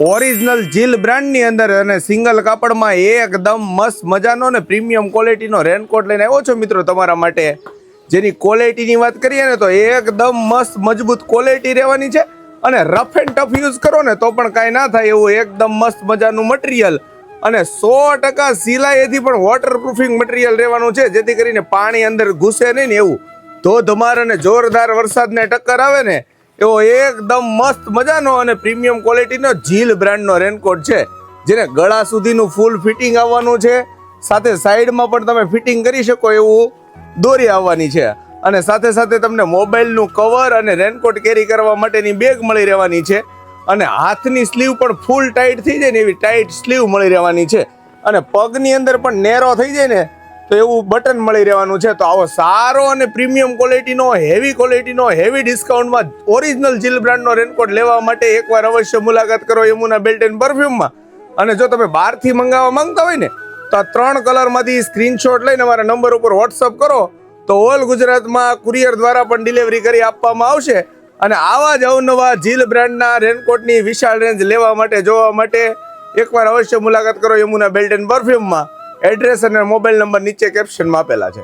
Original જીલ બ્રાન્ડની અંદર અને સિંગલ કાપડમાં એકદમ મસ્ત મજાનો ને પ્રીમિયમ ક્વોલિટીનો રેનકોટ લઈને આવ્યો છો મિત્રો તમારા માટે. જેની ક્વોલિટીની વાત કરીએ ને તો એકદમ મસ્ત મજબૂત ક્વોલિટી રહેવાની છે અને રફ એન્ડ ટફ યુઝ કરો ને તો પણ કાંઈ ના થાય એવું એકદમ મસ્ત મજાનું મટીરિયલ અને 100% સિલાઈથી પણ વોટરપ્રૂફિંગ મટીરિયલ રહેવાનું છે, જેથી કરીને પાણી અંદર ઘૂસે નહીં ને એવું. ધોધમાર અને જોરદાર વરસાદને ટક્કર આવે ને એવો એકદમ મસ્ત મજાનો અને પ્રીમિયમ ક્વોલિટીનો જીલ બ્રાન્ડનો રેનકોટ છે, જેને ગળા સુધીનું ફૂલ ફિટિંગ આવવાનું છે. સાથે સાઈડમાં પણ તમે ફિટિંગ કરી શકો એવું દોરી આવવાની છે અને સાથે સાથે તમને મોબાઈલનું કવર અને રેનકોટ કેરી કરવા માટેની બેગ મળી રહેવાની છે અને હાથની સ્લીવ પણ ફૂલ ટાઈટ થઈ જાય ને એવી ટાઈટ સ્લીવ મળી રહેવાની છે અને પગની અંદર પણ નેરો થઈ જાય ને તો એવું બટન મળી રહેવાનું છે. તો આવો સારો અને પ્રીમિયમ ક્વોલિટીનો હેવી ડિસ્કાઉન્ટમાં ઓરિજિનલ જીલ બ્રાન્ડનો રેનકોટ લેવા માટે એકવાર અવશ્ય મુલાકાત કરો યમુના બેલ્ટ એન્ડ પરફ્યુમમાં. અને જો તમે બહારથી મંગાવવા માંગતા હોય ને તો આ 3 કલરમાંથી સ્ક્રીનશોટ લઈને અમારા નંબર ઉપર વોટ્સઅપ કરો તો ઓલ ગુજરાતમાં કુરિયર દ્વારા પણ ડિલિવરી કરી આપવામાં આવશે. અને આવા જ અવનવા જીલ બ્રાન્ડના રેનકોટની વિશાળ રેન્જ લેવા માટે જોવા માટે એકવાર અવશ્ય મુલાકાત કરો યમુના બેલ્ટ એન્ડ પરફ્યુમમાં. એડ્રેસ અને મોબાઈલ નંબર નીચે કેપ્શનમાં આપેલા છે.